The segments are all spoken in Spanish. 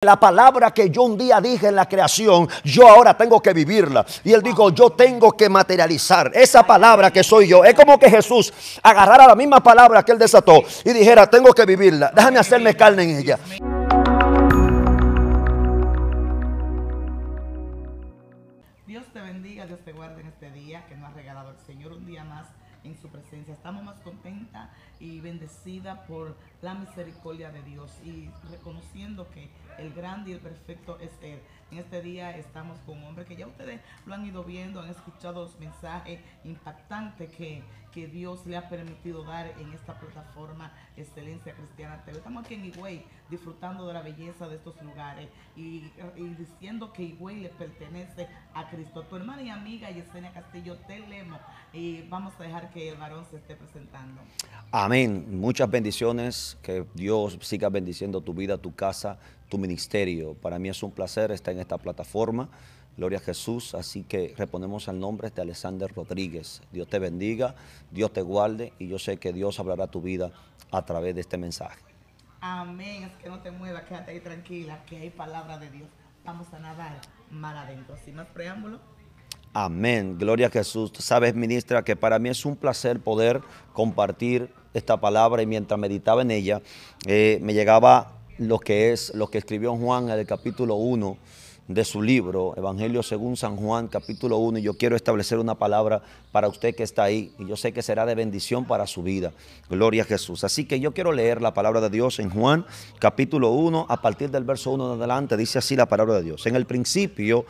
La palabra que yo un día dije en la creación, yo ahora tengo que vivirla. Y él dijo, yo tengo que materializar esa palabra que soy yo. Es como que Jesús agarrara la misma palabra que él desató y dijera, tengo que vivirla. Déjame hacerme carne en ella. Dios te bendiga, Dios te guarde en este día que nos ha regalado el Señor un día más en su presencia. Estamos más contentas y bendecidas por la misericordia de Dios y reconociendo que el grande y el perfecto es Él. En este día estamos con un hombre que ya ustedes lo han ido viendo, han escuchado los mensajes impactantes que Dios le ha permitido dar en esta plataforma Excelencia Cristiana TV. Estamos aquí en Higüey disfrutando de la belleza de estos lugares y diciendo que Higüey le pertenece a Cristo. Tu hermana y amiga Yesenia Castillo, te leemos y vamos a dejar que el varón se esté presentando. Amén. Muchas bendiciones. Que Dios siga bendiciendo tu vida, tu casa, tu ministerio. Para mí es un placer estar en esta plataforma. Gloria a Jesús. Así que reponemos el nombre de Alexander Rodríguez. Dios te bendiga, Dios te guarde y yo sé que Dios hablará tu vida a través de este mensaje. Amén. Es que no te muevas, quédate ahí tranquila, que hay palabra de Dios. Vamos a nadar mar adentro. Sin más preámbulo. Amén. Gloria a Jesús. Tú sabes, ministra, que para mí es un placer poder compartir esta palabra y mientras meditaba en ella, me llegaba lo que escribió Juan en el capítulo 1 de su libro, Evangelio según San Juan, capítulo 1, y yo quiero establecer una palabra para usted que está ahí, y yo sé que será de bendición para su vida. Gloria a Jesús. Así que yo quiero leer la palabra de Dios en Juan, capítulo 1, a partir del verso 1 en adelante, dice así la palabra de Dios. En el principio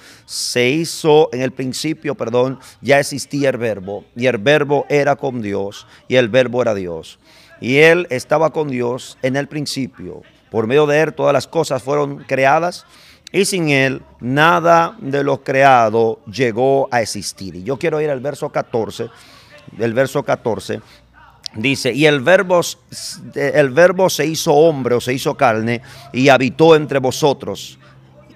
ya existía el verbo, y el verbo era con Dios, y el verbo era Dios. Y él estaba con Dios en el principio. Por medio de él todas las cosas fueron creadas, y sin él, nada de lo creado llegó a existir. Y yo quiero ir al verso 14. El verso 14 dice, y el verbo se hizo hombre o se hizo carne y habitó entre vosotros.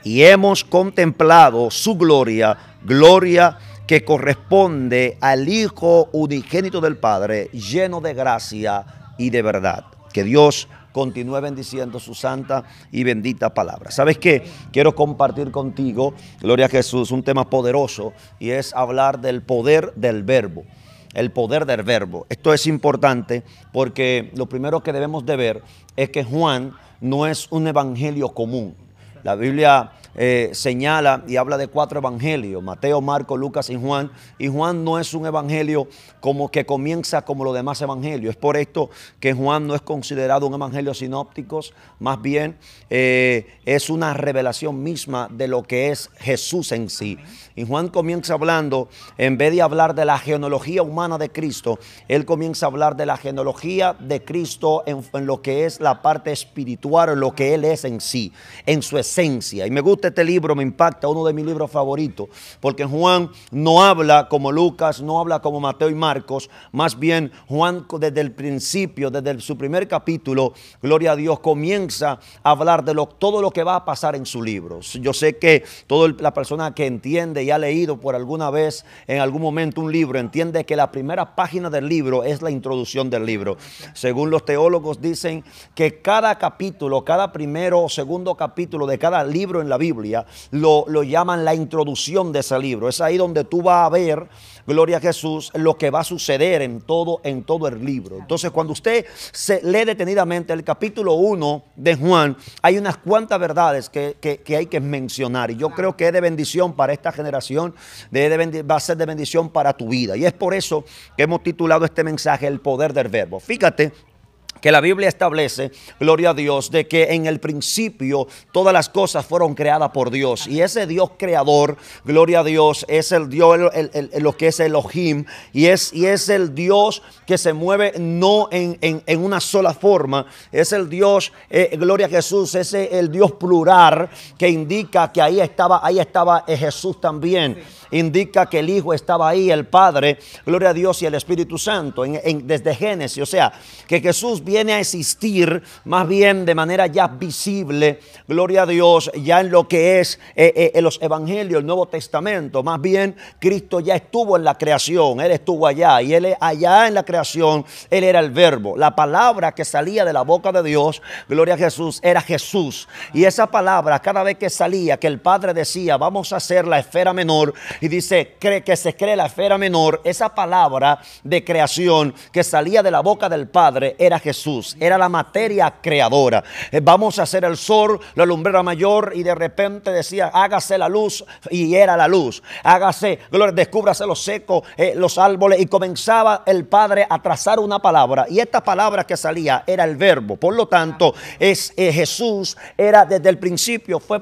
Y hemos contemplado su gloria, gloria que corresponde al Hijo unigénito del Padre, lleno de gracia y de verdad. Que Dios continúe bendiciendo su santa y bendita palabra. ¿Sabes qué? Quiero compartir contigo, gloria a Jesús, un tema poderoso y es hablar del poder del verbo. El poder del verbo. Esto es importante porque lo primero que debemos de ver es que Juan no es un evangelio común. La Biblia señala y habla de 4 evangelios, Mateo, Marcos, Lucas y Juan no es un evangelio como que comienza como los demás evangelios. Es por esto que Juan no es considerado un evangelio sinóptico, más bien es una revelación misma de lo que es Jesús en sí. Y Juan comienza hablando, en vez de hablar de la genealogía humana de Cristo, él comienza a hablar de la genealogía de Cristo en lo que es la parte espiritual, en lo que él es en sí, en su esencia. Y me gusta este libro, me impacta, uno de mis libros favoritos, porque Juan no habla como Lucas, no habla como Mateo y Marcos, más bien Juan desde el principio, desde su primer capítulo, gloria a Dios, comienza a hablar de todo lo que va a pasar en su libro. Yo sé que toda la persona que entiende y ha leído por alguna vez, en algún momento un libro, entiende que la primera página del libro es la introducción del libro. Según los teólogos dicen que cada capítulo, cada primero o segundo capítulo de cada libro en la Biblia, lo llaman la introducción de ese libro. Es ahí donde tú vas a ver, gloria a Jesús, lo que va a suceder en todo el libro. Entonces, cuando usted se lee detenidamente el capítulo 1 de Juan, hay unas cuantas verdades que hay que mencionar. Y yo creo que es de bendición para esta generación, va a ser de bendición para tu vida. Y es por eso que hemos titulado este mensaje El poder del verbo. Fíjate que la Biblia establece, gloria a Dios, de que en el principio todas las cosas fueron creadas por Dios. Y ese Dios creador, gloria a Dios, es el Dios, lo que es Elohim, y es el Dios que se mueve no en una sola forma. Es el Dios, gloria a Jesús, es el Dios plural que indica que ahí estaba Jesús también. Indica que el Hijo estaba ahí, el Padre, gloria a Dios, y el Espíritu Santo, desde Génesis. O sea, que Jesús viene viene a existir más bien de manera ya visible, gloria a Dios, ya en lo que es en los evangelios, el Nuevo Testamento. Más bien Cristo ya estuvo en la creación, Él estuvo allá, y Él allá en la creación, Él era el verbo. La palabra que salía de la boca de Dios, gloria a Jesús, era Jesús. Y esa palabra cada vez que salía, que el Padre decía, vamos a hacer la esfera menor, y dice, que se cree la esfera menor, esa palabra de creación que salía de la boca del Padre era Jesús, era la materia creadora. Vamos a hacer el sol, la lumbrera mayor, y de repente decía, hágase la luz, y era la luz. Hágase, gloria, descúbrase lo seco, los árboles, y comenzaba el Padre a trazar una palabra, y esta palabra que salía era el verbo. Por lo tanto, Jesús era desde el principio, fue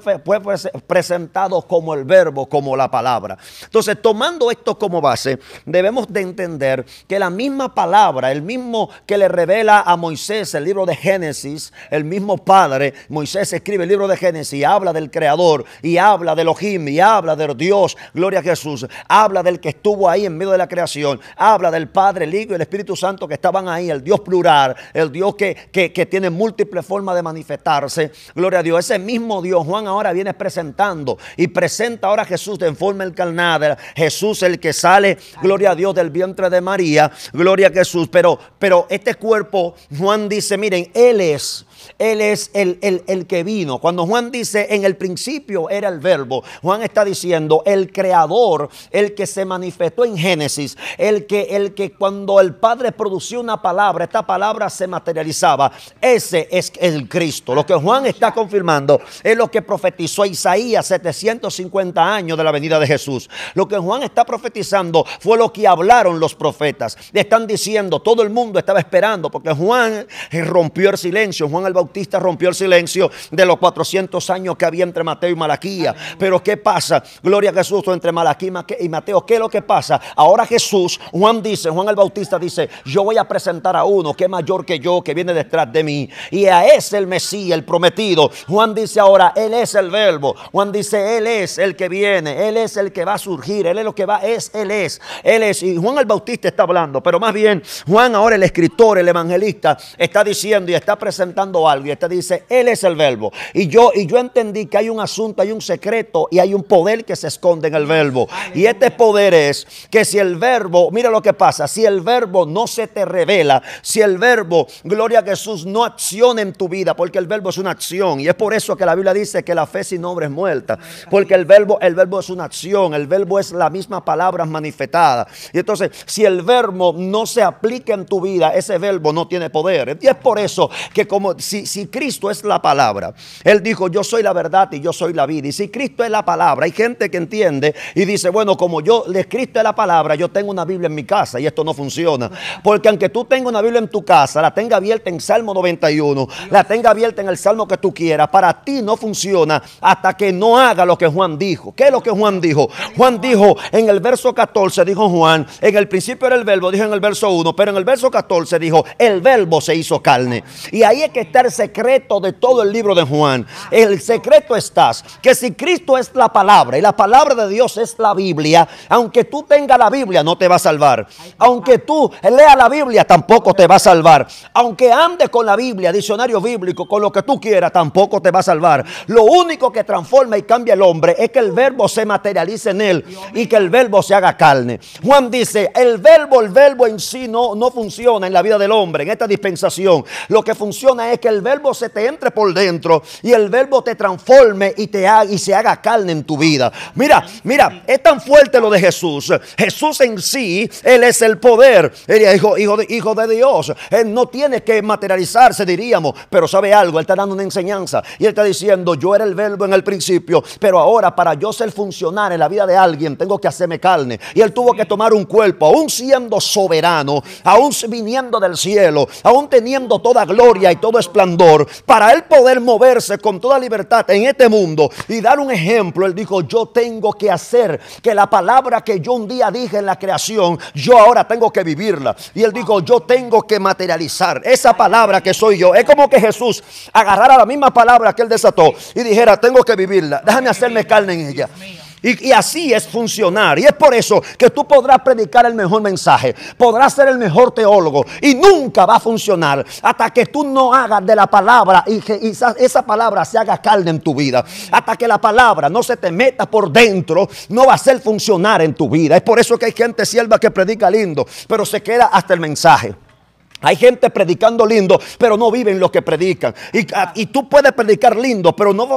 presentado como el verbo, como la palabra. Entonces, tomando esto como base, debemos de entender que la misma palabra, el mismo que le revela a Moisés el libro de Génesis, el mismo Padre, Moisés escribe el libro de Génesis y habla del Creador, y habla de Elohim, y habla de Dios, gloria a Jesús, habla del que estuvo ahí en medio de la creación, habla del Padre, el Hijo y el Espíritu Santo que estaban ahí, el Dios plural, el Dios que tiene múltiples formas de manifestarse, gloria a Dios. Ese mismo Dios, Juan ahora viene presentando, y presenta ahora a Jesús en forma encarnada, Jesús el que sale, gloria a Dios, del vientre de María, gloria a Jesús. Pero este cuerpo, Juan dice, miren, Él es el que vino. Cuando Juan dice, en el principio era el verbo, Juan está diciendo, el creador, el que se manifestó en Génesis, el que cuando el Padre producía una palabra, esta palabra se materializaba. Ese es el Cristo. Lo que Juan está confirmando es lo que profetizó Isaías 750 años de la venida de Jesús. Lo que Juan está profetizando fue lo que hablaron los profetas. Le están diciendo, todo el mundo estaba esperando, porque Juan rompió el silencio. Juan el Bautista rompió el silencio de los 400 años que había entre Mateo y Malaquía. Pero ¿qué pasa? Gloria a Jesús, entre Malaquía y Mateo. ¿Qué es lo que pasa? Ahora Jesús, Juan el Bautista dice, yo voy a presentar a uno que es mayor que yo, que viene detrás de mí, y a ese el Mesías, el prometido. Juan dice ahora, Él es el verbo. Juan dice, Él es el que viene, Él es el que va a surgir, Él es lo que va, Él es. Y Juan el Bautista está hablando, pero más bien Juan ahora, el escritor, el evangelista, está diciendo y está presentando algo, y este dice, Él es el verbo. Y yo entendí que hay un asunto, hay un secreto y hay un poder que se esconde en el verbo. Y este poder es que si el verbo, mira lo que pasa, si el verbo no se te revela, si el verbo, gloria a Jesús, no acciona en tu vida, porque el verbo es una acción, y es por eso que la Biblia dice que la fe sin obra es muerta, porque el verbo es una acción, el verbo es la misma palabra manifestada. Y entonces, si el verbo no se aplica en tu vida, ese verbo no tiene poder. Y es por eso que como si Cristo es la palabra, Él dijo, yo soy la verdad y yo soy la vida. Y si Cristo es la palabra, hay gente que entiende y dice, bueno, como Cristo es la palabra, yo tengo una Biblia en mi casa, y esto no funciona. Porque aunque tú tengas una Biblia en tu casa, la tenga abierta en Salmo 91, la tenga abierta en el Salmo que tú quieras, para ti no funciona hasta que no haga lo que Juan dijo. ¿Qué es lo que Juan dijo? Juan dijo en el verso 14, dijo Juan, en el principio era el verbo, dijo en el verso 1, pero en el verso 14 dijo, el verbo se hizo carne. Y ahí es que está el secreto de todo el libro de Juan. El secreto está que si Cristo es la palabra, y la palabra de Dios es la Biblia, aunque tú tengas la Biblia no te va a salvar. Aunque tú leas la Biblia tampoco te va a salvar. Aunque andes con la Biblia, diccionario bíblico, con lo que tú quieras, tampoco te va a salvar. Lo único que transforma y cambia el hombre es que el verbo se materialice en él y que el verbo se haga carne. Juan dice, el verbo en sí no funciona en la vida del hombre, en esta dispensación. Lo que funciona es que el verbo se te entre por dentro y el verbo te transforme y se haga carne en tu vida. Mira, es tan fuerte lo de Jesús. Jesús en sí, Él es el poder. Él es hijo de Dios. Él no tiene que materializarse, diríamos, pero sabe algo, Él está dando una enseñanza y Él está diciendo, yo era el verbo en el principio, pero ahora para yo ser funcional en la vida de alguien tengo que hacerme carne. Y Él tuvo que tomar un cuerpo, aún siendo soberano, aún viniendo del cielo, aún teniendo toda gloria y todo esplendor, para Él poder moverse con toda libertad en este mundo y dar un ejemplo. Él dijo, yo tengo que hacer que la palabra que yo un día dije en la creación, yo ahora tengo que vivirla. Y Él dijo, yo tengo que materializar esa palabra que soy yo. Es como que Jesús agarrara la misma palabra que Él desató y dijera, tengo que vivirla, déjame hacerme carne en ella. Y así es funcionar. Y es por eso que tú podrás predicar el mejor mensaje, podrás ser el mejor teólogo, y nunca va a funcionar hasta que tú no hagas de la palabra y que esa palabra se haga carne en tu vida. Hasta que la palabra no se te meta por dentro, no va a ser funcionar en tu vida. Es por eso que hay gente sierva que predica lindo, pero se queda hasta el mensaje. Hay gente predicando lindo, pero no viven lo que predican. Y tú puedes predicar lindo, pero no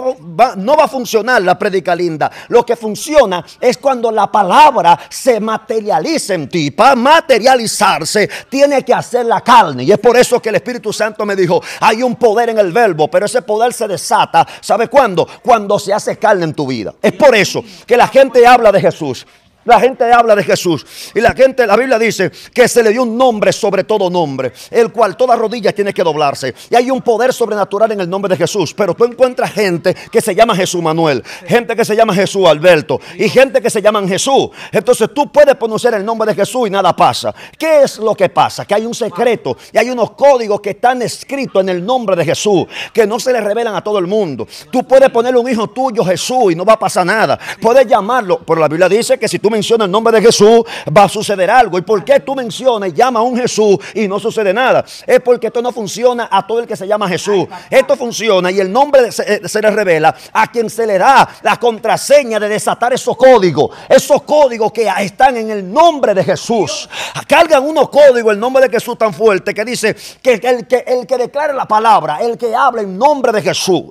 va a funcionar la predica linda. Lo que funciona es cuando la palabra se materializa en ti. Para materializarse, tiene que hacer la carne. Y es por eso que el Espíritu Santo me dijo, hay un poder en el verbo, pero ese poder se desata. ¿Sabe cuándo? Cuando se hace carne en tu vida. Es por eso que la gente habla de Jesús. La gente habla de Jesús y la Biblia dice que se le dio un nombre sobre todo nombre, el cual toda rodilla tiene que doblarse. Y hay un poder sobrenatural en el nombre de Jesús. Pero tú encuentras gente que se llama Jesús Manuel, gente que se llama Jesús Alberto y gente que se llaman Jesús. Entonces tú puedes pronunciar el nombre de Jesús y nada pasa. ¿Qué es lo que pasa? Que hay un secreto y hay unos códigos que están escritos en el nombre de Jesús, que no se le revelan a todo el mundo. Tú puedes ponerle un hijo tuyo Jesús y no va a pasar nada. Puedes llamarlo, pero la Biblia dice que si tú menciona el nombre de Jesús, va a suceder algo. ¿Y por qué tú mencionas y llamas a un Jesús y no sucede nada? Es porque esto no funciona a todo el que se llama Jesús. Esto funciona y el nombre se le revela a quien se le da la contraseña de desatar esos códigos que están en el nombre de Jesús. Cargan unos códigos el nombre de Jesús tan fuerte que dice que el que declare la palabra, el que habla en nombre de Jesús,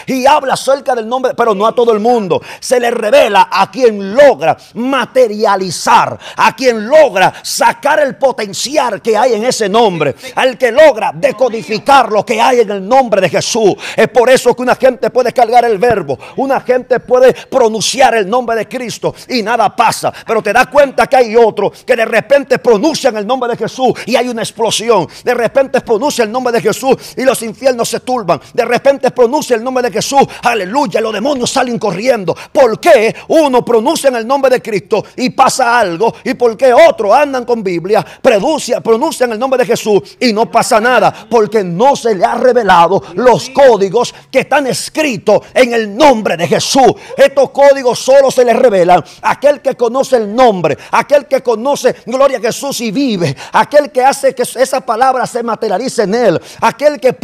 y habla acerca del nombre, pero no a todo el mundo, se le revela a quien logra materializar, a quien logra sacar el potencial que hay en ese nombre, al que logra decodificar lo que hay en el nombre de Jesús. Es por eso que una gente puede cargar el verbo, una gente puede pronunciar el nombre de Cristo y nada pasa, pero te das cuenta que hay otro que de repente pronuncian el nombre de Jesús y hay una explosión. De repente pronuncia el nombre de Jesús y los infiernos se turban. De repente pronuncia el nombre de Jesús, aleluya, los demonios salen corriendo. ¿Por qué uno pronuncia en el nombre de Cristo y pasa algo? ¿Y por qué otros andan con Biblia, pronuncian el nombre de Jesús y no pasa nada? Porque no se le ha revelado los códigos que están escritos en el nombre de Jesús. Estos códigos solo se les revelan a aquel que conoce el nombre, aquel que conoce, gloria a Jesús, y vive, aquel que hace que esa palabra se materialice en él, aquel que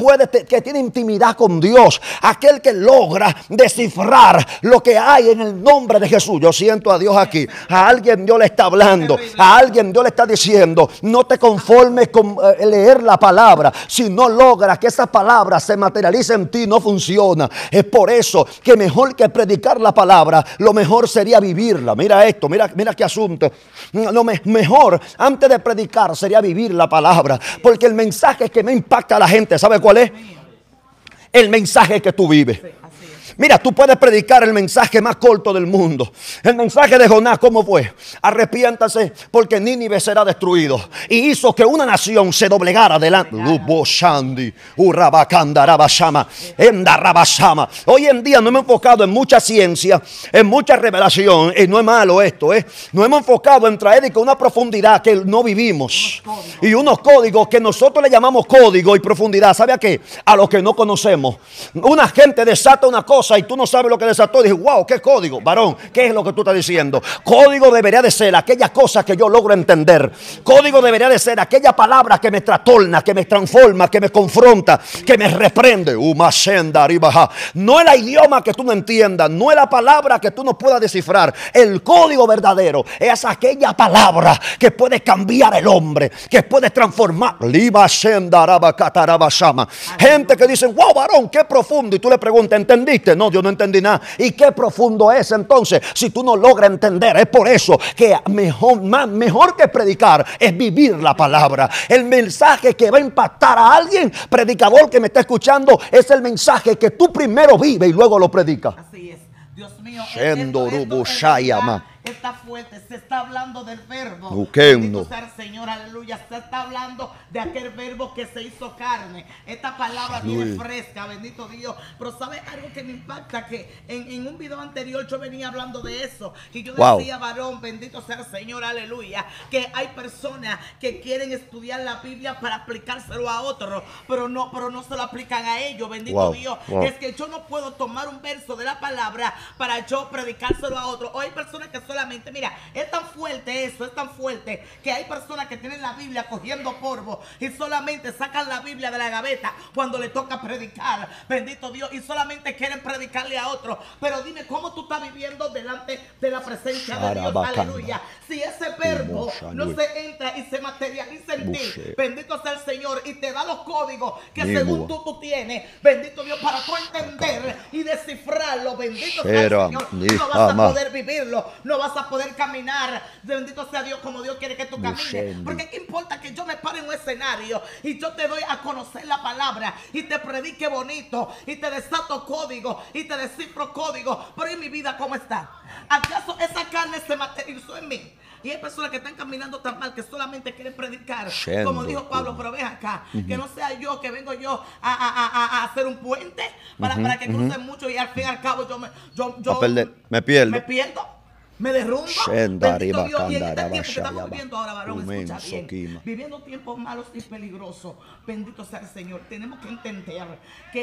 que tiene intimidad con Dios, aquel que logra descifrar lo que hay en el nombre de Jesús. Yo siento a Dios aquí. A alguien Dios le está hablando, a alguien Dios le está diciendo: no te conformes con leer la palabra. Si no logras que esa palabra se materialice en ti, no funciona. Es por eso que mejor que predicar la palabra, lo mejor sería vivirla. Mira esto, mira qué asunto. Lo mejor antes de predicar sería vivir la palabra, porque el mensaje que me impacta a la gente, ¿sabe cuál es? El mensaje que tú vives. Mira, tú puedes predicar el mensaje más corto del mundo. El mensaje de Jonás, ¿cómo fue? Arrepiéntase porque Nínive será destruido. Y hizo que una nación se doblegara delante. Hoy en día no hemos enfocado en mucha ciencia, en mucha revelación. Y no es malo esto, no hemos enfocado en traer una profundidad que no vivimos. Y unos códigos que nosotros le llamamos código y profundidad. ¿Sabe a qué? A lo que no conocemos. Una gente desata una cosa y tú no sabes lo que desató. Y dices: wow, qué código. Varón, ¿qué es lo que tú estás diciendo? Código debería de ser aquella cosa que yo logro entender. Código debería de ser aquella palabra que me trastorna, que me transforma, que me confronta, que me reprende. No es el idioma que tú no entiendas, no es la palabra que tú no puedas descifrar. El código verdadero es aquella palabra que puede cambiar el hombre, que puede transformar. Gente que dicen: wow, varón, qué profundo. Y tú le preguntas: ¿entendiste? No, yo no entendí nada. ¿Y qué profundo es entonces si tú no logras entender? Es por eso que mejor que predicar es vivir la palabra. El mensaje que va a impactar a alguien, predicador que me está escuchando, es el mensaje que tú primero vives y luego lo predicas. Así es. Dios mío, está fuerte. Se está hablando del verbo. Busquendo. Bendito sea el Señor, aleluya. Se está hablando de aquel verbo que se hizo carne. Esta palabra viene fresca, bendito Dios. Pero ¿sabe algo que me impacta? Que en un video anterior yo venía hablando de eso. Y yo decía, varón, bendito sea el Señor, aleluya. Que hay personas que quieren estudiar la Biblia para aplicárselo a otros, pero no se lo aplican a ellos, bendito Dios. Es que yo no puedo tomar un verso de la palabra para yo predicárselo a otros. O hay personas que solamente, mira, es tan fuerte eso, es tan fuerte que hay personas que tienen la Biblia cogiendo polvo y solamente sacan la Biblia de la gaveta cuando le toca predicar, bendito Dios, y solamente quieren predicarle a otros. Pero dime, ¿cómo tú estás viviendo delante de la presencia de Dios? Aleluya. Si ese verbo no se entra y se materializa en ti, bendito sea el Señor, y te da los códigos que según tú tienes, bendito Dios, para tú entender y descifrarlo, bendito sea el Señor, no vas a poder vivirlo, no vas a poder caminar, bendito sea Dios, como Dios quiere que tú camines. Porque ¿qué importa que yo me pare en un escenario y yo te doy a conocer la palabra y te predique bonito y te desato código y te descifro código, pero en mi vida cómo está? ¿Acaso esa carne se materializó en mí? Y hay personas que están caminando tan mal que solamente quieren predicar, como dijo Pablo, pero ven acá, que no sea yo, que vengo yo a hacer un puente para que crucen mucho y al fin y al cabo me pierdo. Me derrumbo, bendito Dios. Y en este tiempo que estamos viviendo ahora, varón, escucha bien, viviendo tiempos malos y peligrosos, bendito sea el Señor, tenemos que entender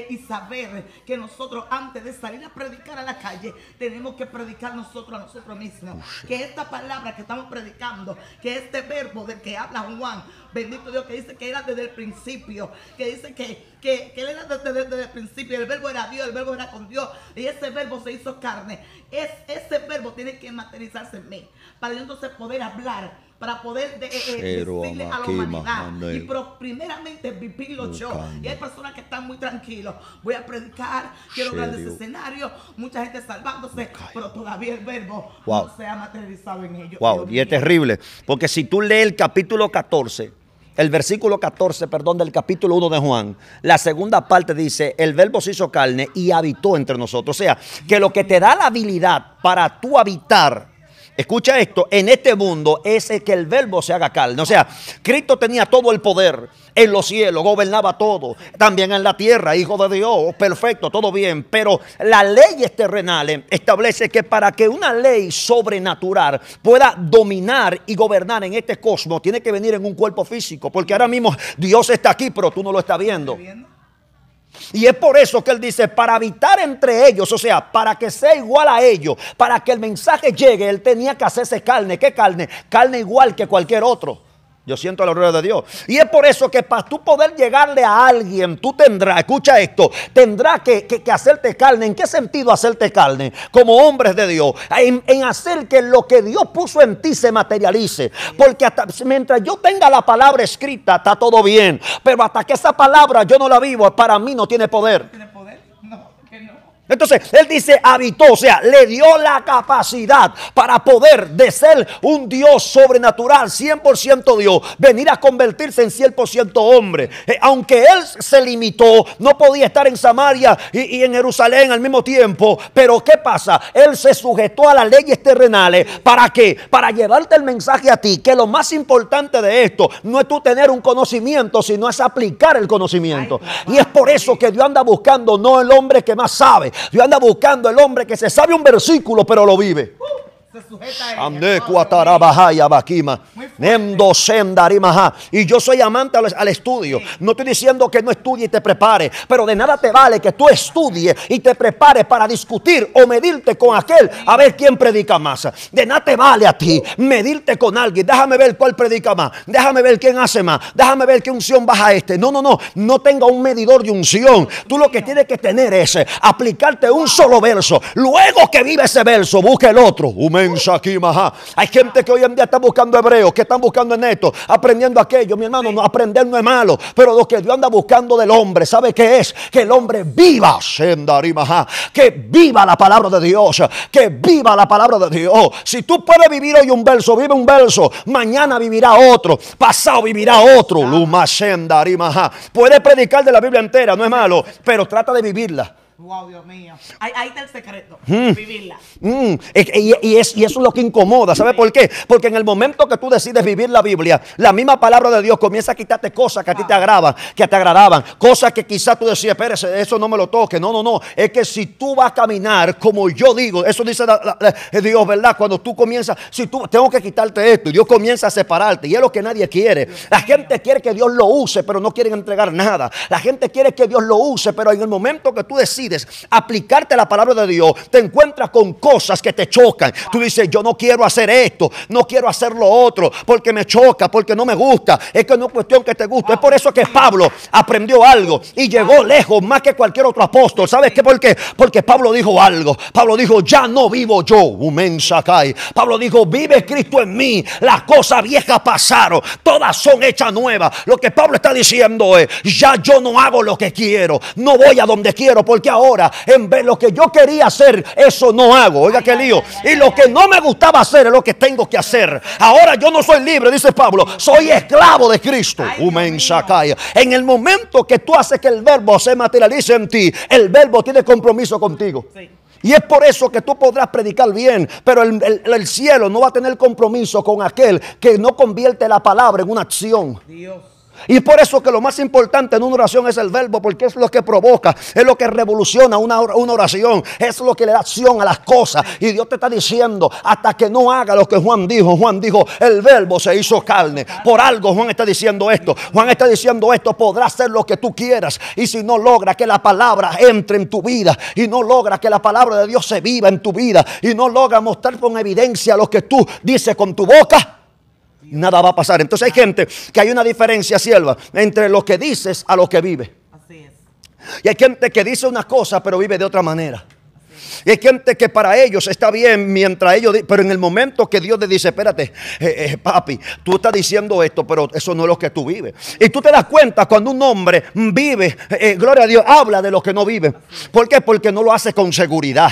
y saber que nosotros antes de salir a predicar a la calle, tenemos que predicar nosotros a nosotros mismos, que esta palabra que estamos predicando, que este verbo del que habla Juan, bendito Dios, que dice que era desde el principio, que dice que él era desde el principio, el verbo era Dios, el verbo era con Dios, y ese verbo se hizo carne. Ese verbo tiene que materializarse en mí, para yo entonces poder hablar, para poder decirle a la humanidad, y primeramente vivirlo yo. Y hay personas que están muy tranquilos, voy a predicar, quiero grandes escenarios, mucha gente salvándose, pero todavía el verbo no se ha materializado en ellos. Y es terrible, porque si tú lees el capítulo 14, el versículo 14, perdón, del capítulo 1 de Juan, la segunda parte dice, el verbo se hizo carne y habitó entre nosotros. O sea, que lo que te da la habilidad para tú habitar, escucha esto, en este mundo es que el verbo se haga carne. O sea, Cristo tenía todo el poder en los cielos, gobernaba todo, también en la tierra, hijo de Dios, perfecto, todo bien. Pero las leyes terrenales establece que para que una ley sobrenatural pueda dominar y gobernar en este cosmos, tiene que venir en un cuerpo físico, porque ahora mismo Dios está aquí, pero tú no lo estás viendo. Y es por eso que él dice, para habitar entre ellos, o sea, para que sea igual a ellos, para que el mensaje llegue, él tenía que hacerse carne. ¿Qué carne? Carne igual que cualquier otro. Yo siento la gloria de Dios. Y es por eso que para tú poder llegarle a alguien, tú tendrás, escucha esto, tendrás que hacerte carne. ¿En qué sentido hacerte carne? Como hombres de Dios. En hacer que lo que Dios puso en ti se materialice. Porque hasta mientras yo tenga la palabra escrita, está todo bien. Pero hasta que esa palabra yo no la vivo, para mí no tiene poder. ¿Tiene poder? No, que no. Entonces, él dice habitó, o sea, le dio la capacidad para poder de ser un Dios sobrenatural, 100% Dios, venir a convertirse en 100% hombre. Aunque él se limitó, no podía estar en Samaria y en Jerusalén al mismo tiempo. Pero ¿qué pasa? Él se sujetó a las leyes terrenales. ¿Para qué? Para llevarte el mensaje a ti, que lo más importante de esto no es tú tener un conocimiento, sino es aplicar el conocimiento. Y es por eso que Dios anda buscando no el hombre que más sabe, Dios anda buscando el hombre que se sabe un versículo pero lo vive. Se sujeta a ella. Y yo soy amante al estudio. No estoy diciendo que no estudie y te prepare, pero de nada te vale que tú estudies y te prepares para discutir o medirte con aquel a ver quién predica más. De nada te vale a ti medirte con alguien. Déjame ver cuál predica más, déjame ver quién hace más, déjame ver qué unción baja este. No tenga un medidor de unción. Tú lo que tienes que tener es aplicarte un solo verso. Luego que vive ese verso, busca el otro. Hay gente que hoy en día está buscando hebreos, que están buscando en esto, aprendiendo aquello. Mi hermano, no, aprender no es malo, pero lo que Dios anda buscando del hombre, ¿sabe qué es? Que el hombre viva, que viva la palabra de Dios, que viva la palabra de Dios. Si tú puedes vivir hoy un verso, vive un verso, mañana vivirá otro, pasado vivirá otro. Puedes predicar de la Biblia entera, no es malo, pero trata de vivirla. Wow, Dios mío. Ahí está el secreto. Vivirla. Y eso es lo que incomoda. ¿Sabe por qué? Porque en el momento que tú decides vivir la Biblia, la misma palabra de Dios comienza a quitarte cosas que a ti te agradaban, cosas que quizás tú decías, espérese, eso no me lo toque. No. Es que si tú vas a caminar como yo digo, eso dice Dios, ¿verdad? Cuando tú comienzas, si tú tengo que quitarte esto, y Dios comienza a separarte, y es lo que nadie quiere. La gente quiere que Dios lo use, pero no quieren entregar nada. La gente quiere que Dios lo use, pero en el momento que tú decides aplicarte la palabra de Dios, te encuentras con cosas que te chocan. Tú dices, yo no quiero hacer esto, no quiero hacer lo otro, porque me choca, porque no me gusta. Es que no es cuestión que te guste. Es por eso que Pablo aprendió algo y llegó lejos más que cualquier otro apóstol. ¿Sabes qué? Porque Pablo dijo algo. Pablo dijo, ya no vivo yo. Pablo dijo, vive Cristo en mí. Las cosas viejas pasaron, todas son hechas nuevas. Lo que Pablo está diciendo es, ya yo no hago lo que quiero, no voy a donde quiero, porque ahora en vez de lo que yo quería hacer, eso no hago. Oiga qué lío. Y lo que no me gustaba hacer es lo que tengo que hacer. Ahora yo no soy libre, dice Pablo, soy esclavo de Cristo. En el momento que tú haces que el verbo se materialice en ti, el verbo tiene compromiso contigo. Y es por eso que tú podrás predicar bien, pero el cielo no va a tener compromiso con aquel que no convierte la palabra en una acción. Dios. Y por eso que lo más importante en una oración es el verbo, porque es lo que provoca, es lo que revoluciona una oración, es lo que le da acción a las cosas. Y Dios te está diciendo, hasta que no haga lo que Juan dijo, el verbo se hizo carne. Por algo Juan está diciendo esto. Juan está diciendo esto, podrás hacer lo que tú quieras. Y si no logra que la palabra entre en tu vida, y no logra que la palabra de Dios se viva en tu vida, y no logra mostrar con evidencia lo que tú dices con tu boca, nada va a pasar. Entonces hay gente que hay una diferencia, sierva, entre lo que dices a lo que vive. Así es. Y hay gente que dice una cosa pero vive de otra manera. Y hay gente que para ellos está bien mientras ellos, pero en el momento que Dios te dice, espérate, papi, tú estás diciendo esto, pero eso no es lo que tú vives. Y tú te das cuenta cuando un hombre vive, gloria a Dios, habla de lo que no vive. ¿Por qué? Porque no lo hace con seguridad.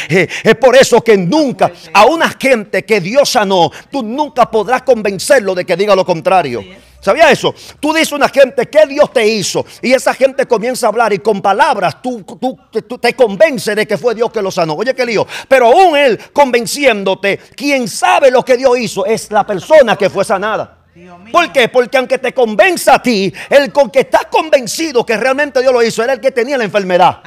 Es por eso que nunca, a una gente que Dios sanó, tú nunca podrás convencerlo de que diga lo contrario. ¿Sabía eso? Tú dices a una gente que Dios te hizo y esa gente comienza a hablar y con palabras tú te convence de que fue Dios que lo sanó. Oye, qué lío. Pero aún él convenciéndote, quien sabe lo que Dios hizo es la persona que fue sanada. ¿Por qué? Porque aunque te convenza a ti, el con que estás convencido que realmente Dios lo hizo era el que tenía la enfermedad.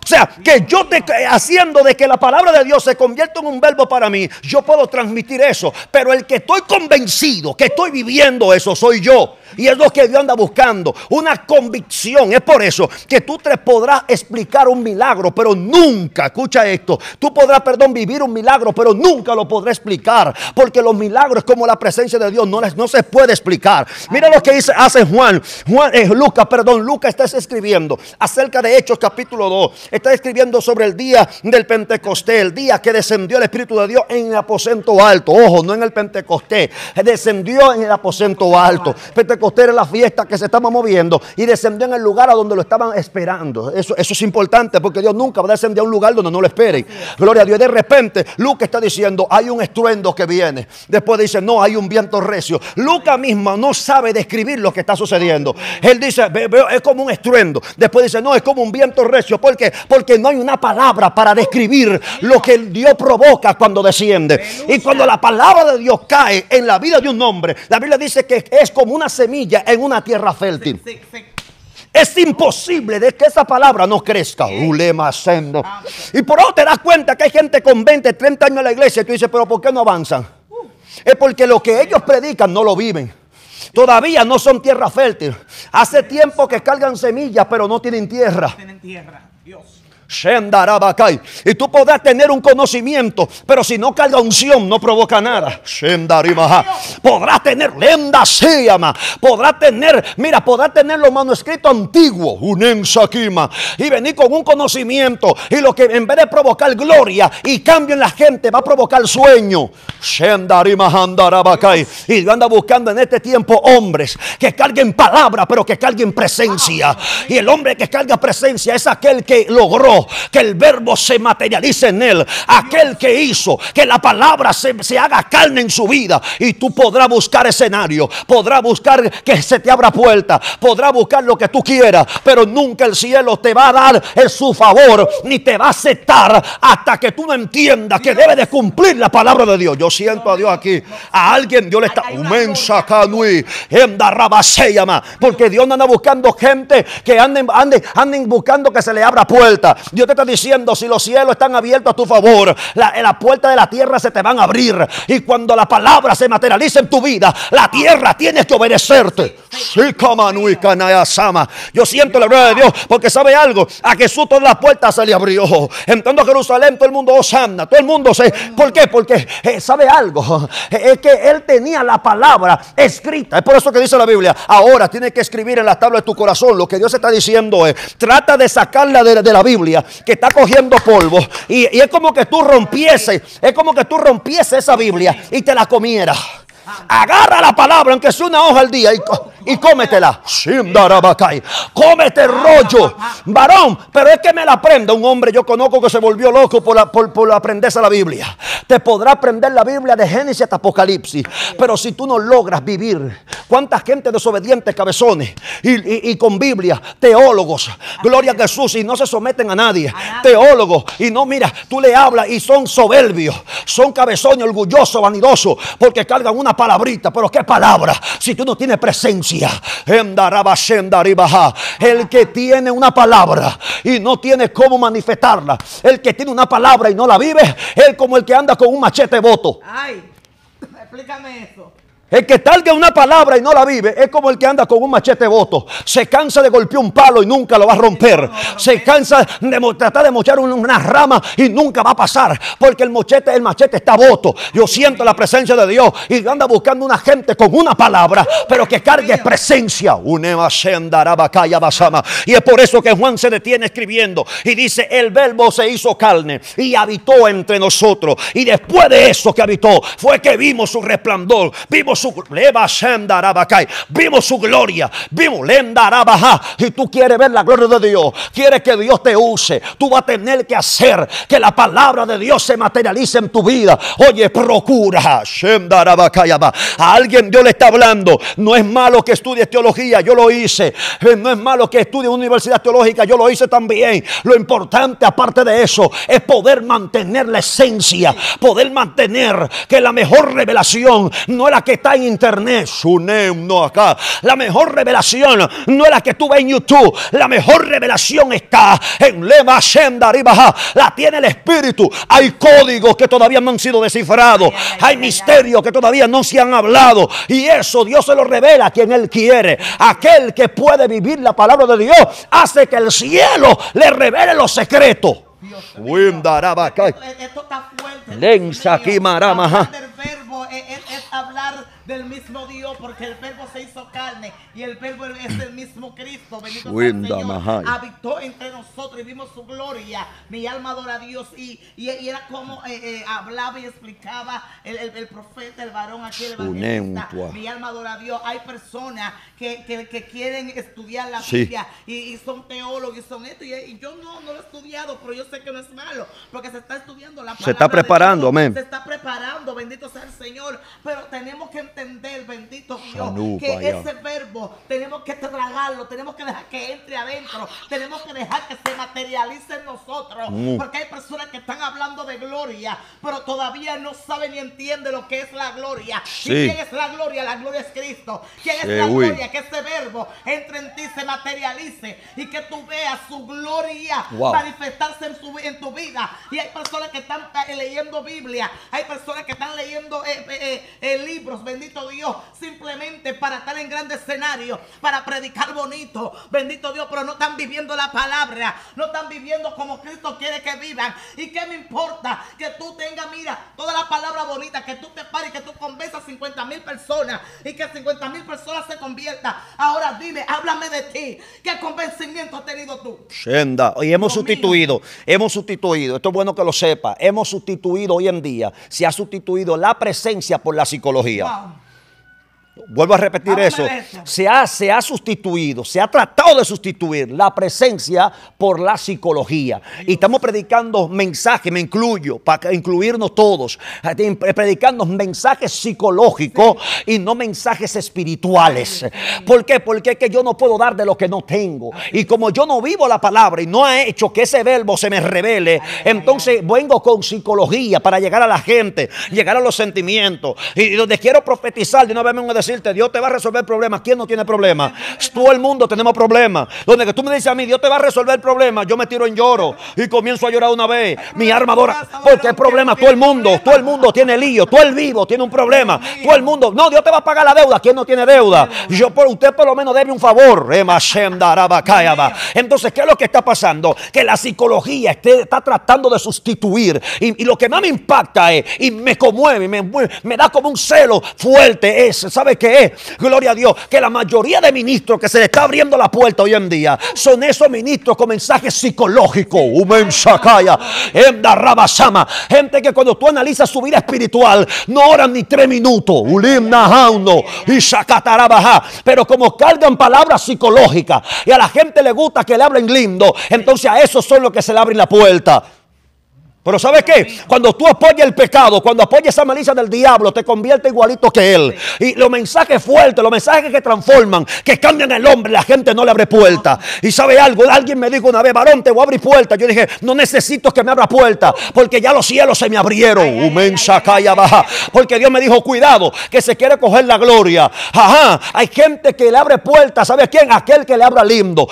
O sea, que yo haciendo de que la palabra de Dios se convierta en un verbo para mí, yo puedo transmitir eso. Pero el que estoy convencido, que estoy viviendo eso, soy yo. Y es lo que Dios anda buscando, una convicción. Es por eso que tú te podrás explicar un milagro, pero nunca, escucha esto, tú podrás, vivir un milagro, pero nunca lo podrás explicar. Porque los milagros, como la presencia de Dios, no se puede explicar. Mira lo que hace Lucas está escribiendo acerca de Hechos capítulo 2. Está escribiendo sobre el día del Pentecostés, el día que descendió el Espíritu de Dios en el aposento alto. Ojo, no en el Pentecostés, descendió en el aposento alto. Pentecostés era la fiesta que se estaba moviendo y descendió en el lugar a donde lo estaban esperando. Eso es importante, porque Dios nunca va a descender a un lugar donde no lo esperen. Gloria a Dios. De repente Lucas está diciendo, hay un estruendo que viene. Después dice, no, hay un viento recio. Lucas mismo no sabe describir lo que está sucediendo. Él dice, es como un estruendo. Después dice, no, es como un viento recio. ¿Por qué? Porque no hay una palabra para describir lo que Dios provoca cuando desciende. Y cuando la palabra de Dios cae en la vida de un hombre, la Biblia dice que es como una semilla en una tierra fértil. Es imposible de que esa palabra no crezca. Y por eso te das cuenta que hay gente con 20, 30 años en la iglesia y tú dices, pero ¿por qué no avanzan? Es porque lo que ellos predican no lo viven. Todavía no son tierra fértil. Hace tiempo que cargan semillas, pero no tienen tierra. Dios. Y tú podrás tener un conocimiento, pero si no carga unción no provoca nada. Podrás tener podrás tener los manuscritos antiguos y venir con un conocimiento, y lo que en vez de provocar gloria y cambio en la gente va a provocar sueño. Y yo ando buscando en este tiempo hombres que carguen palabra, pero que carguen presencia. Y el hombre que carga presencia es aquel que logró Dios, que el verbo se materialice en él. Aquel que hizo que la palabra se haga carne en su vida. Y tú podrás buscar escenario, podrás buscar que se te abra puerta, podrás buscar lo que tú quieras, pero nunca el cielo te va a dar en su favor, ni te va a aceptar hasta que tú no entiendas que debe de cumplir la palabra de Dios. Yo siento a Dios aquí. A alguien Dios le está porque Dios no anda buscando gente que anden buscando que se le abra puerta. Dios te está diciendo, si los cielos están abiertos a tu favor, la puerta de la tierra se te van a abrir. Y cuando la palabra se materializa en tu vida, la tierra tiene que obedecerte. Yo siento la gloria de Dios, porque sabe algo, a Jesús todas las puertas se le abrió. Entrando a Jerusalén, todo el mundo Hosanna, todo el mundo se... ¿Por qué? Porque sabe algo, es que él tenía la palabra escrita. Es por eso que dice la Biblia, ahora tienes que escribir en la tabla de tu corazón. Lo que Dios está diciendo es, trata de sacarla de la Biblia, que está cogiendo polvo, y es como que tú rompiese esa Biblia y te la comieras. Agarra la palabra, aunque sea una hoja al día, y cómetela. Cómete rollo, varón. Pero es que me la aprenda. Un hombre yo conozco que se volvió loco por aprenderse la Biblia. Te podrá aprender la Biblia de Génesis hasta Apocalipsis, pero si tú no logras vivir, cuánta gente desobediente, cabezones, y con Biblia, teólogos, gloria a Jesús, y no se someten a nadie, teólogos, y no, mira, tú le hablas y son soberbios, son cabezones, orgullosos, vanidosos, porque cargan una palabrita. Pero qué palabra si tú no tienes presencia. El que tiene una palabra y no tiene cómo manifestarla, el que tiene una palabra y no la vive, es como el que anda con un machete boto. Ay, explícame eso. El que talga una palabra y no la vive es como el que anda con un machete boto. Se cansa de golpear un palo y nunca lo va a romper. Se cansa de tratar de mochar una rama y nunca va a pasar, porque el machete está boto. Yo siento la presencia de Dios y anda buscando una gente con una palabra, pero que cargue presencia. Y es por eso que Juan se detiene escribiendo y dice, el verbo se hizo carne y habitó entre nosotros. Y después de eso que habitó, fue que vimos su resplandor, vimos su gloria, vimos y tú quieres ver la gloria de Dios, quieres que Dios te use, tú vas a tener que hacer que la palabra de Dios se materialice en tu vida. Oye, procura. A alguien Dios le está hablando. No es malo que estudies teología, yo lo hice. No es malo que estudies en una universidad teológica, yo lo hice también. Lo importante, aparte de eso, es poder mantener la esencia, poder mantener que la mejor revelación no es la que está en internet. No acá. La mejor revelación no es la que tú ves en YouTube. La mejor revelación está en Lema Shenda Ribaja. La tiene el Espíritu. Hay códigos que todavía no han sido descifrados. Hay misterios que todavía no se han hablado. Y eso Dios se lo revela a quien Él quiere. Aquel que puede vivir la palabra de Dios hace que el cielo le revele los secretos. Esto está fuerte. Hablar del verbo es hablar del mismo Dios, porque el verbo se hizo carne y el verbo es el mismo Cristo. Bendito sea el Señor. Habitó entre nosotros y vimos su gloria. Mi alma adora a Dios. Y era como hablaba y explicaba el profeta, el varón aquí, el evangelista. Mi alma adora a Dios. Hay personas que quieren estudiar la Biblia y son teólogos y son esto. Y yo no lo he estudiado, pero yo sé que no es malo, porque se está estudiando la palabra. Se está preparando, amén. Se está preparando, bendito sea el Señor. Pero tenemos que entender, bendito Dios, que ese verbo tenemos que tragarlo, tenemos que dejar que entre adentro, tenemos que dejar que se materialice en nosotros, porque hay personas que están hablando de gloria, pero todavía no saben ni entienden lo que es la gloria. ¿Y quién es la gloria? La gloria es Cristo. ¿Quién es la gloria? Que ese verbo entre en ti, se materialice y que tú veas su gloria manifestarse en tu vida. Y hay personas que están leyendo Biblia, hay personas que están leyendo libros, bendito Dios, simplemente para estar en grandes escenarios, para predicar bonito, bendito Dios, pero no están viviendo la palabra, no están viviendo como Cristo quiere que vivan. ¿Y qué me importa que tú tengas, mira, toda la palabra bonita, que tú te pares y que tú convenzas a 50,000 personas y que 50,000 personas se conviertan? Ahora dime, háblame de ti. ¿Qué convencimiento has tenido tú? Shenda, y hemos sustituido, esto es bueno que lo sepa, hemos sustituido hoy en día, se ha sustituido la presencia por la psicología. Vuelvo a repetir eso. Se ha sustituido, se ha tratado de sustituir la presencia por la psicología. Y estamos predicando mensajes, me incluyo, para incluirnos todos, predicando mensajes psicológicos y no mensajes espirituales. ¿Por qué? Porque es que yo no puedo dar de lo que no tengo. Y como yo no vivo la palabra y no ha hecho que ese verbo se me revele, entonces vengo con psicología para llegar a la gente, llegar a los sentimientos. Y donde quiero profetizar, de una vez me voy a decirte, Dios te va a resolver problemas. ¿Quién no tiene problemas? Todo el mundo tenemos problemas. Donde que tú me dices a mí, Dios te va a resolver el problema, yo me tiro en lloro y comienzo a llorar una vez. Mi alma adora, porque el problema, todo el mundo tiene lío, todo el vivo tiene un problema, todo el mundo, no, Dios te va a pagar la deuda. ¿Quién no tiene deuda? Usted por lo menos debe un favor. Entonces, ¿qué es lo que está pasando? Que la psicología está tratando de sustituir, y lo que más me impacta es, y me conmueve, me da como un celo fuerte, es, ¿sabe qué es? Gloria a Dios, que la mayoría de ministros que se le está abriendo la puerta hoy en día son esos ministros con mensajes psicológicos. Gente que cuando tú analizas su vida espiritual no oran ni 3 minutos, pero como cargan palabras psicológicas y a la gente le gusta que le hablen lindo, entonces a esos son los que se le abren la puerta. Pero ¿sabes qué? Cuando tú apoyas el pecado, cuando apoyas esa malicia del diablo, te convierte igualito que él. Y los mensajes fuertes, los mensajes que transforman, que cambian el hombre, la gente no le abre puerta. Y ¿sabe algo? Alguien me dijo una vez, varón, te voy a abrir puerta. Yo dije, no necesito que me abra puerta, porque ya los cielos se me abrieron. Porque Dios me dijo, cuidado, que se quiere coger la gloria. Ajá, hay gente que le abre puertas. ¿Sabe a quién? Aquel que le abra lindo.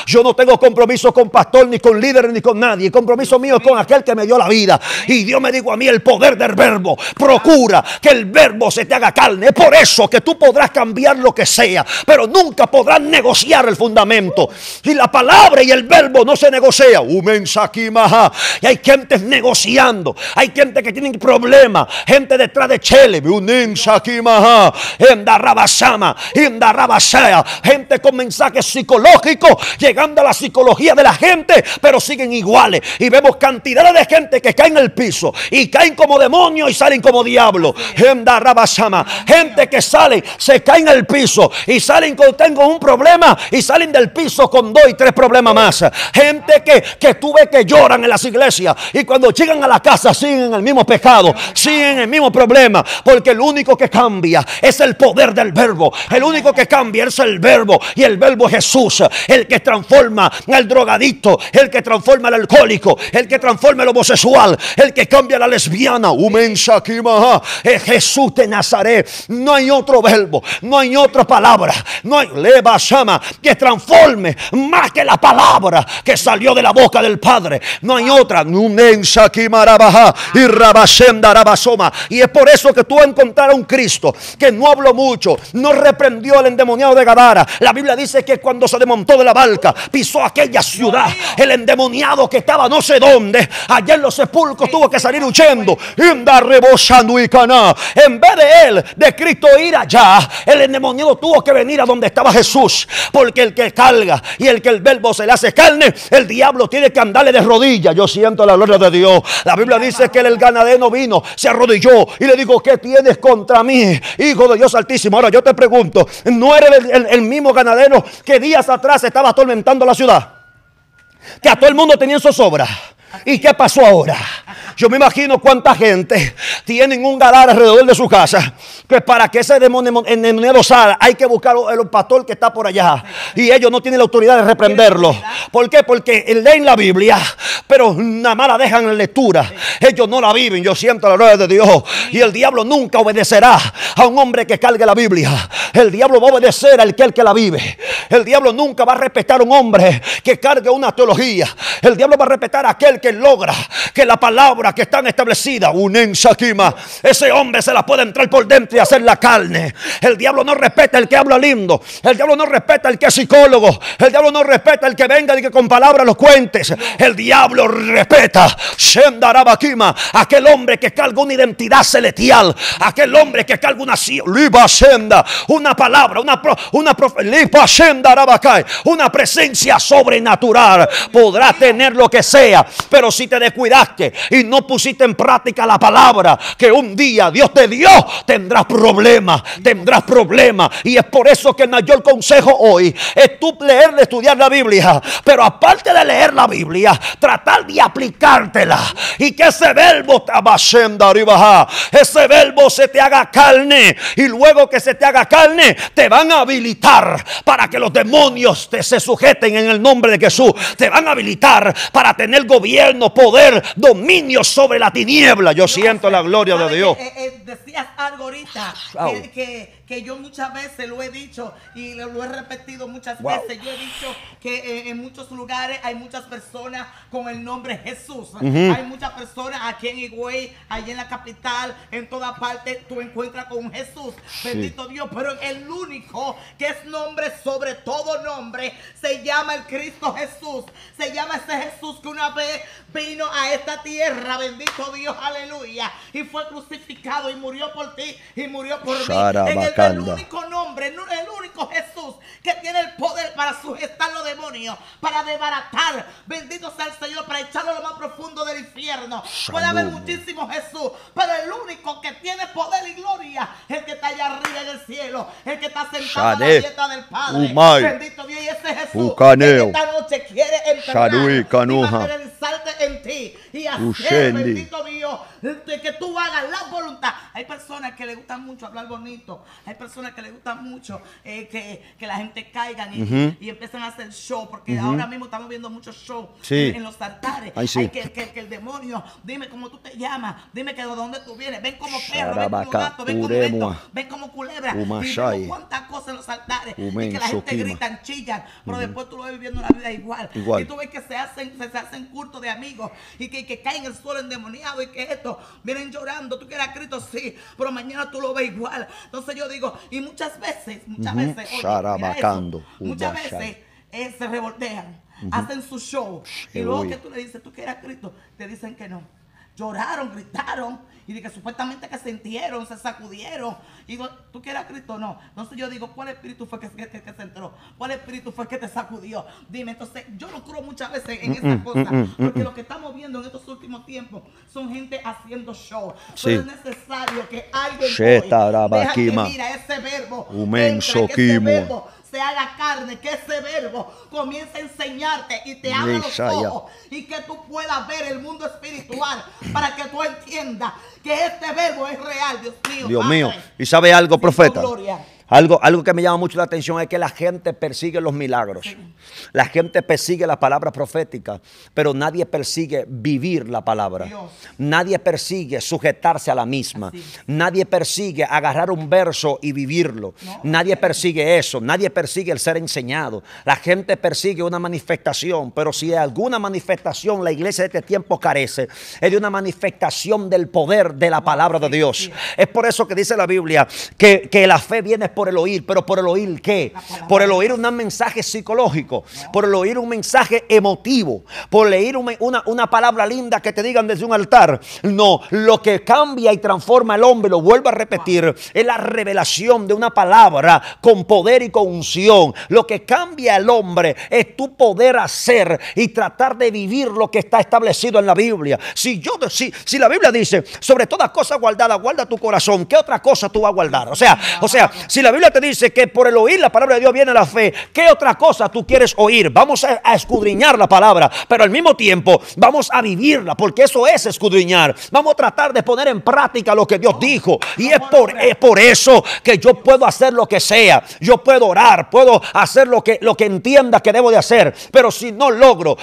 Yo no tengo compromiso con pastor, ni con líder, ni con nadie. Compromiso mío con aquel que me dio la vida. Y Dios me dijo a mí, el poder del verbo, procura que el verbo se te haga carne. Es por eso que tú podrás cambiar lo que sea, pero nunca podrás negociar el fundamento. Y la palabra y el verbo no se negocia. Y hay gente negociando, hay gente que tiene problemas, gente detrás de Chele, gente con mensajes psicológicos, llegando a la psicología de la gente, pero siguen iguales. Y vemos cantidades de gente que caen en el piso y caen como demonios y salen como diablos. Gente que sale, se caen en el piso y salen con, tengo un problema, y salen del piso con 2 y 3 problemas más. Gente que tú ves que lloran en las iglesias y cuando llegan a la casa siguen en el mismo pecado, siguen en el mismo problema, porque el único que cambia es el poder del verbo. El único que cambia es el verbo, y el verbo es Jesús, el que transforma al drogadicto, el que transforma al alcohólico, el que transforma el homosexual, el que cambia a la lesbiana. Es Jesús de Nazaret. No hay otro verbo, no hay otra palabra, no hay que transforme más que la palabra que salió de la boca del Padre. No hay otra. Y es por eso que tú vas a encontrar a un Cristo que no habló mucho, no reprendió al endemoniado de Gadara. La Biblia dice que cuando se desmontó de la barca, pisó aquella ciudad. El endemoniado que estaba no sé dónde, allá en los sepulcros, tuvo que salir huyendo. En vez de él, de Cristo ir allá, el endemoniado tuvo que venir a donde estaba Jesús, porque el que carga y el que el verbo se le hace carne, el diablo tiene que andarle de rodillas. Yo siento la gloria de Dios. La Biblia dice que el ganadero vino, se arrodilló y le dijo, ¿qué tienes contra mí, hijo de Dios Altísimo? Ahora yo te pregunto, ¿no eres el mismo ganadero que días atrás estaba atormentando la ciudad? Que a todo el mundo tenía en zozobra. ¿Y qué pasó ahora? Yo me imagino cuánta gente tienen un Gadara alrededor de su casa, que para que ese demonio salga hay que buscar el pastor que está por allá, y ellos no tienen la autoridad de reprenderlo. ¿Por qué? Porque leen la Biblia, pero nada más la dejan en lectura. Ellos no la viven. Yo siento la gloria de Dios. Y el diablo nunca obedecerá a un hombre que cargue la Biblia. El diablo va a obedecer al que la vive. El diablo nunca va a respetar a un hombre que cargue una teología. El diablo va a respetar a aquel que logra que la palabra que está establecida, ese hombre se la puede entrar por dentro y hacer la carne. El diablo no respeta el que habla lindo. El diablo no respeta el que es psicólogo. El diablo no respeta el que venga y que con palabras los cuentes. El diablo respeta aquel hombre que carga una identidad celestial, aquel hombre que carga una palabra, una profecía, Una presencia sobrenatural. Podrás tener lo que sea, pero si te descuidaste y no pusiste en práctica la palabra que un día Dios te dio, tendrás problemas. Y es por eso que el mayor consejo hoy es tú leer, estudiar la Biblia, pero aparte de leer la Biblia, tratar de aplicártela y que ese verbo se te haga carne, y luego que se te haga carne te van a habilitar para que los demonios se sujeten en el nombre de Jesús. Te van a habilitar para tener gobierno, poder, dominio sobre la tiniebla. Yo siento la gloria de Dios. Decías algo ahorita que yo muchas veces lo he dicho y lo he repetido muchas veces. Yo he dicho que en muchos lugares hay muchas personas con el nombre Jesús. Hay muchas personas aquí en Higüey, allí en la capital, en toda parte tú encuentras con Jesús. Bendito Dios, pero el único que es nombre sobre todo nombre se llama el Cristo Jesús. Se llama ese Jesús que una vez vino a esta tierra, bendito Dios, aleluya, y fue crucificado y murió por ti y murió por mí. El único nombre, el único Jesús que tiene el poder para sujetar los demonios, para desbaratar, bendito sea el Señor, para echarlo a lo más profundo del infierno. Puede haber muchísimos Jesús, pero el único que tiene poder y gloria, el que está allá arriba en el cielo, el que está sentado a la dieta del Padre. Bendito Dios, y ese Jesús que esta noche quiere entrar y materializarte en ti y hacer, bendito Dios, que tú hagas la voluntad. Hay personas que les gusta mucho hablar bonito. Hay personas que les gusta mucho que la gente caiga y empiezan a hacer show, porque ahora mismo estamos viendo muchos shows en los altares. Hay que el demonio, dime cómo tú te llamas, dime que de dónde tú vienes, ven como perro, ven como gato, ven como esto, ven como culebra, y vemos cuántas cosas en los altares, y que la gente grita, chillan, pero después tú lo ves viviendo una vida igual. Y tú ves que se hacen cultos de amigos y que caen en el suelo endemoniado y que esto, vienen llorando, tú quieres a Cristo, sí, pero mañana tú lo ves igual. Entonces yo digo, y muchas veces, oye, muchas veces se revoltean, hacen su show, y luego que tú le dices, tú quieres a Cristo, te dicen que no. Lloraron, gritaron, y de que supuestamente que sintieron, se sacudieron. Y digo, ¿tú quieres a Cristo? No. Entonces yo digo, ¿cuál espíritu fue que se entró? ¿Cuál espíritu fue que te sacudió? Dime. Entonces yo no creo muchas veces en esa cosa, porque lo que estamos viendo en estos últimos tiempos son gente haciendo show. Pero es necesario que alguien deja que mira ese verbo, entra, que ese verbo se haga carne, que ese verbo comience a enseñarte y te abra los ojos y que tú puedas ver el mundo espiritual para que tú entiendas que este verbo es real, Dios mío. Dios mío. ¿Y sabe algo, profeta? Algo que me llama mucho la atención es que la gente persigue los milagros. Sí. La gente persigue la palabra profética, pero nadie persigue vivir la palabra. Dios. Nadie persigue sujetarse a la misma. Nadie persigue agarrar un verso y vivirlo. Nadie persigue eso. Nadie persigue el ser enseñado. La gente persigue una manifestación, pero si de alguna manifestación la iglesia de este tiempo carece, es de una manifestación del poder de la palabra de Dios. Sí. Es por eso que dice la Biblia que la fe viene por el oír, pero por el oír ¿qué? Por el oír un mensaje psicológico, por el oír un mensaje emotivo, por leer una palabra linda que te digan desde un altar. No, lo que cambia y transforma al hombre, lo vuelvo a repetir, es la revelación de una palabra con poder y con unción. Lo que cambia al hombre es tu poder hacer y tratar de vivir lo que está establecido en la Biblia. Si la Biblia dice, sobre todas cosas guardadas, guarda tu corazón, ¿qué otra cosa tú vas a guardar? O sea, si la Biblia te dice que por el oír la palabra de Dios viene la fe, ¿qué otra cosa tú quieres oír? Vamos a escudriñar la palabra, pero al mismo tiempo vamos a vivirla, porque eso es escudriñar. Vamos a tratar de poner en práctica lo que Dios dijo, y es por eso que yo puedo hacer lo que sea. Yo puedo orar, puedo hacer lo que entienda que debo de hacer, pero si no logro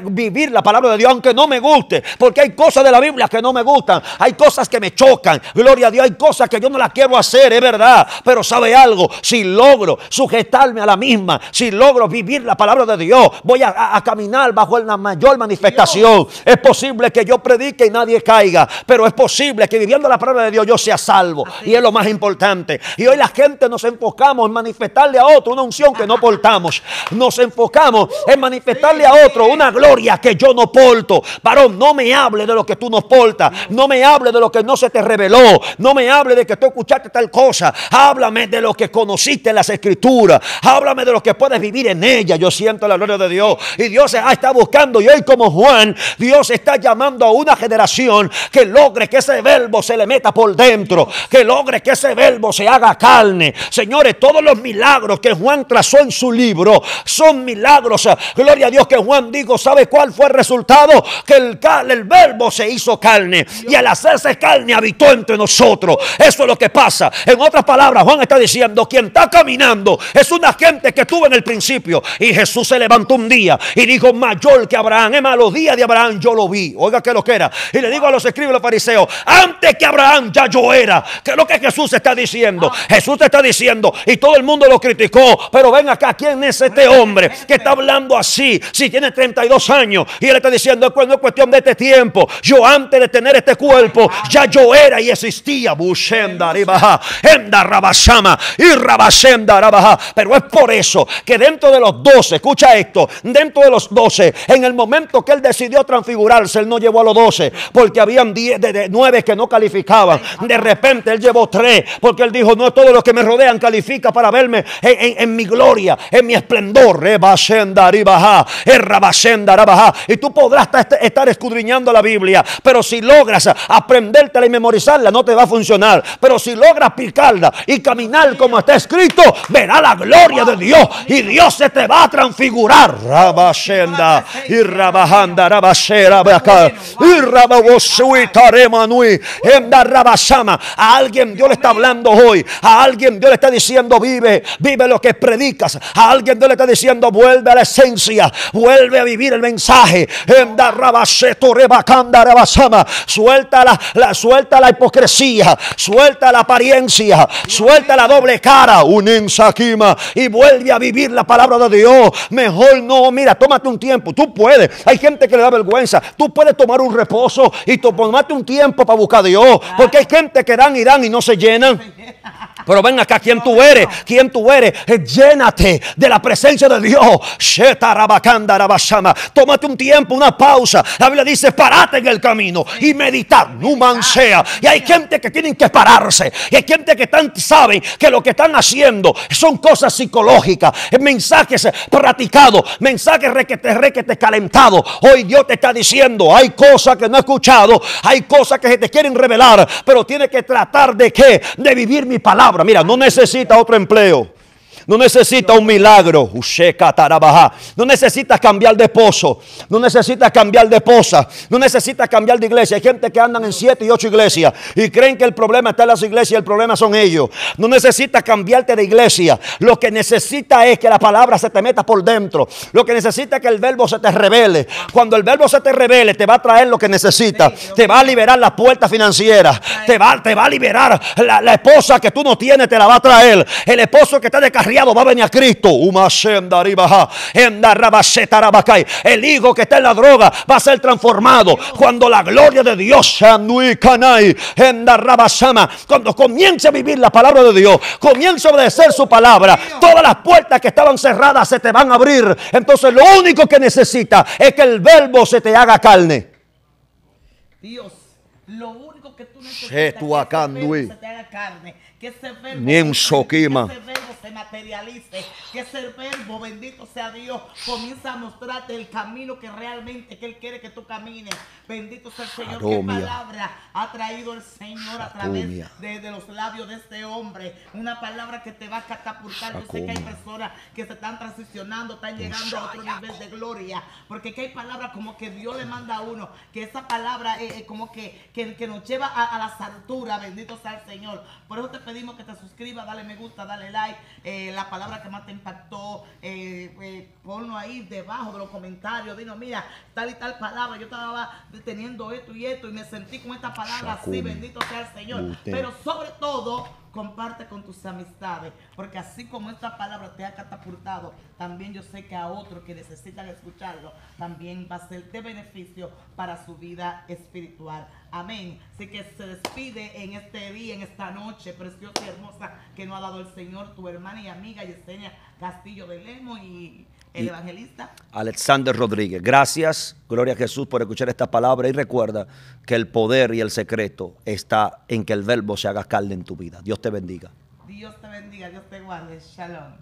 vivir la palabra de Dios, aunque no me guste, porque hay cosas de la Biblia que no me gustan, hay cosas que me chocan, gloria a Dios, hay cosas que yo no las quiero hacer, es verdad, pero ¿sabe algo? Si logro sujetarme a la misma, si logro vivir la palabra de Dios, voy a caminar bajo la mayor manifestación. Dios. Es posible que yo predique y nadie caiga, pero es posible que viviendo la palabra de Dios yo sea salvo. Así. Y es lo más importante. Y hoy la gente nos enfocamos en manifestarle a otro una unción que no portamos. Nos enfocamos en manifestarle a otro una gloria que yo no porto. Varón, no me hable de lo que tú no portas. No me hable de lo que no se te reveló. No me hable de que tú escuchaste tal cosa. Háblame de lo que conociste en las Escrituras. Háblame de lo que puedes vivir en ella. Yo siento la gloria de Dios. Y Dios está buscando. Y hoy, como Juan, Dios está llamando a una generación que logre que ese verbo se le meta por dentro. Que logre que ese verbo se haga carne. Señores, todos los milagros que Juan trazó en su libro son milagros. Gloria a Dios, que Juan dijo, ¿sabe cuál fue el resultado? Que el verbo se hizo carne. Y al hacerse carne habitó entre nosotros. Eso es lo que pasa. En otras palabras, Juan está diciendo, quien está caminando es una gente que tuvo en el principio. Y Jesús se levantó un día y dijo, mayor que Abraham. Es más, los días de Abraham yo lo vi. Oiga que lo que era. Y le digo a los escribas y los fariseos, antes que Abraham ya yo era. ¿Qué es lo que Jesús está diciendo? Jesús te está diciendo, y todo el mundo lo criticó, pero ven acá, ¿quién es este hombre que está hablando así? Si tiene 32 años y él está diciendo, no es cuestión de este tiempo. Yo antes de tener este cuerpo ya yo era y existía. Pero es por eso que dentro de los 12, escucha esto, dentro de los 12, en el momento que él decidió transfigurarse, él no llevó a los 12 porque habían 9 que no calificaban. De repente él llevó 3 porque él dijo, no todos los que me rodean califica para verme en mi gloria, en mi esplendor. Y tú podrás estar escudriñando la Biblia, pero si logras aprendértela y memorizarla no te va a funcionar. Pero si logras picarla y caminar como está escrito, verás la gloria de Dios y Dios se te va a transfigurar. A alguien Dios le está hablando hoy. A alguien Dios le está diciendo, vive lo que predicas. A alguien Dios le está diciendo, vuelve a la esencia, vuelve a vivir el mensaje. Suelta la hipocresía, suelta la apariencia, suelta la doble cara, y vuelve a vivir la palabra de Dios. Mejor no, mira, tómate un tiempo, tú puedes. Hay gente que le da vergüenza, tú puedes tomar un reposo y tomarte un tiempo para buscar a Dios, porque hay gente que dan y no se llenan. Pero ven acá, ¿quién tú eres? ¿Quién tú eres? Llénate de la presencia de Dios. Tómate un tiempo, una pausa. La Biblia dice, parate en el camino y meditar. No mansea. Y hay gente que tienen que pararse. Y hay gente que saben que lo que están haciendo son cosas psicológicas. Mensajes practicados. Mensajes requete calentados. Hoy Dios te está diciendo, hay cosas que no he escuchado. Hay cosas que se te quieren revelar. Pero tienes que tratar de ¿qué? De vivir mi palabra. Mira, no necesita otro empleo. No necesitas un milagro. No necesitas cambiar de esposo. No necesitas cambiar de esposa. No necesitas cambiar de iglesia. Hay gente que andan en 7 y 8 iglesias y creen que el problema está en las iglesias y el problema son ellos. No necesitas cambiarte de iglesia. Lo que necesitas es que la palabra se te meta por dentro. Lo que necesitas es que el verbo se te revele. Cuando el verbo se te revele, te va a traer lo que necesitas. Te va a liberar las puertas financieras. Te va a liberar la esposa que tú no tienes, te la va a traer. El esposo que está descarriado va a venir a Cristo. El hijo que está en la droga va a ser transformado cuando la gloria de Dios, cuando comience a vivir la palabra de Dios, comience a obedecer su palabra, todas las puertas que estaban cerradas se te van a abrir. Entonces lo único que necesitas es que el verbo se te haga carne. Dios, lo único que tú necesitas es que ese verbo se te haga carne. Que ese verbo se materialice, que ese verbo, bendito sea Dios, comienza a mostrarte el camino que realmente que Él quiere que tú camines. Bendito sea el Señor. Qué palabra ha traído el Señor a través de los labios de este hombre. Una palabra que te va a catapultar. Yo sé que hay personas que se están transicionando, están llegando a otro nivel de gloria, porque que hay palabras como que Dios le manda a uno, que esa palabra como que nos lleva a las alturas. Bendito sea el Señor. Por eso te pedimos que te suscribas, dale me gusta, dale like. La palabra que más te impactó, ponlo ahí debajo de los comentarios. Dinos, mira, tal y tal palabra, yo estaba teniendo esto y me sentí con esta palabra así. Bendito sea el Señor. Pero sobre todo, comparte con tus amistades, porque así como esta palabra te ha catapultado, también yo sé que a otros que necesitan escucharlo, también va a ser de beneficio para su vida espiritual. Amén. Así que se despide en este día, en esta noche preciosa y hermosa que nos ha dado el Señor, tu hermana y amiga Yesenia Castillo de Lemos y el evangelista Alexander Rodríguez. Gracias, gloria a Jesús, por escuchar esta palabra, y recuerda que el poder y el secreto está en que el verbo se haga carne en tu vida. Dios te bendiga. Dios te bendiga. bendiga, Dios te guarde. Shalom.